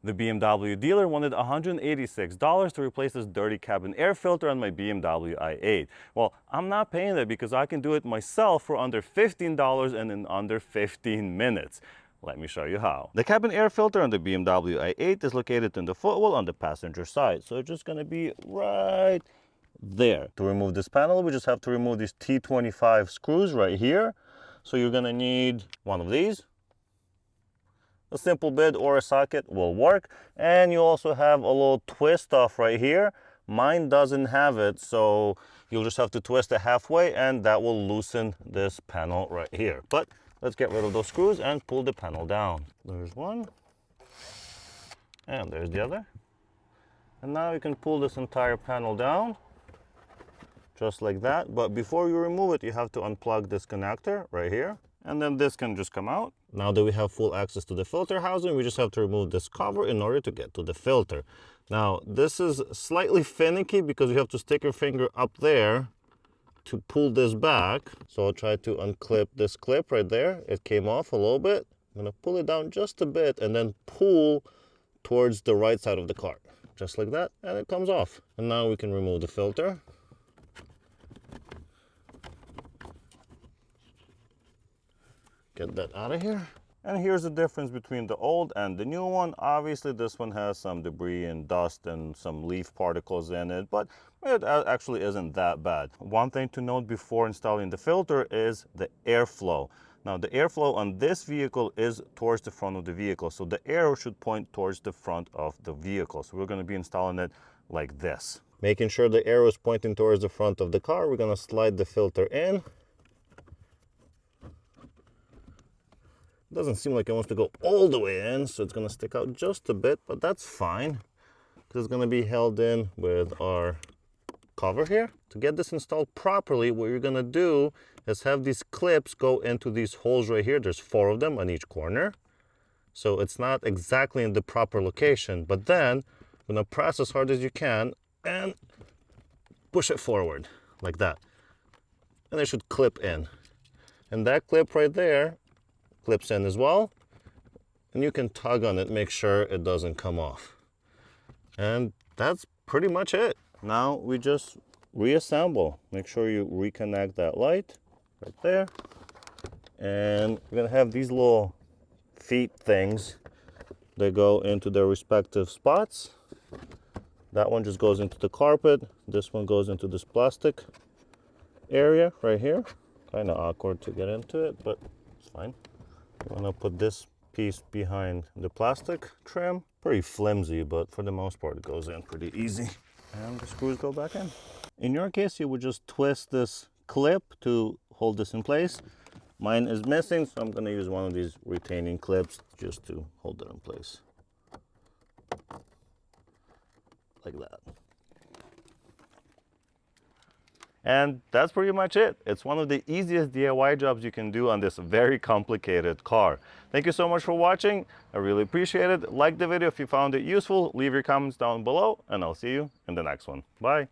The BMW dealer wanted $186 to replace this dirty cabin air filter on my BMW i8. Well, I'm not paying that because I can do it myself for under $15 and in under 15 minutes. Let me show you how. The cabin air filter on the BMW i8 is located in the footwell on the passenger side. So it's just going to be right there. To remove this panel, we just have to remove these T25 screws right here. So you're going to need one of these. A simple bit or a socket will work, and you also have a little twist off right here. Mine doesn't have it, so you'll just have to twist it halfway and that will loosen this panel right here. But let's get rid of those screws and pull the panel down. There's one, and there's the other. And now you can pull this entire panel down just like that. But before you remove it, you have to unplug this connector right here, and then this can just come out. Now that we have full access to the filter housing, we just have to remove this cover in order to get to the filter. Now, this is slightly finicky because you have to stick your finger up there to pull this back. So I'll try to unclip this clip right there. It came off a little bit. I'm gonna pull it down just a bit and then pull towards the right side of the car. Just like that, and it comes off. And now we can remove the filter. Get that out of here. And here's the difference between the old and the new one. Obviously this one has some debris and dust and some leaf particles in it, but it actually isn't that bad. One thing to note before installing the filter is the airflow. Now the airflow on this vehicle is towards the front of the vehicle, so the air should point towards the front of the vehicle. So we're going to be installing it like this. Making sure the air is pointing towards the front of the car, we're going to slide the filter in. Doesn't seem like it wants to go all the way in, so it's going to stick out just a bit, but that's fine because it's going to be held in with our cover here. To get this installed properly, what you're going to do is have these clips go into these holes right here. There's 4 of them on each corner, so it's not exactly in the proper location, but then you're going to press as hard as you can and push it forward like that, and it should clip in. And that clip right there clips in as well, and you can tug on it, make sure it doesn't come off. And that's pretty much it. Now we just reassemble. Make sure you reconnect that light right there, and we're gonna have these little feet things that go into their respective spots. That one just goes into the carpet, this one goes into this plastic area right here. Kind of awkward to get into it, but it's fine. I'm gonna put this piece behind the plastic trim. Pretty flimsy, but for the most part it goes in pretty easy. And the screws go back in. In your case, you would just twist this clip to hold this in place. Mine is missing, so I'm gonna use one of these retaining clips just to hold it in place. Like that. And that's pretty much it. It's one of the easiest DIY jobs you can do on this very complicated car. Thank you so much for watching. I really appreciate it. Like the video if you found it useful. Leave your comments down below, and I'll see you in the next one. Bye.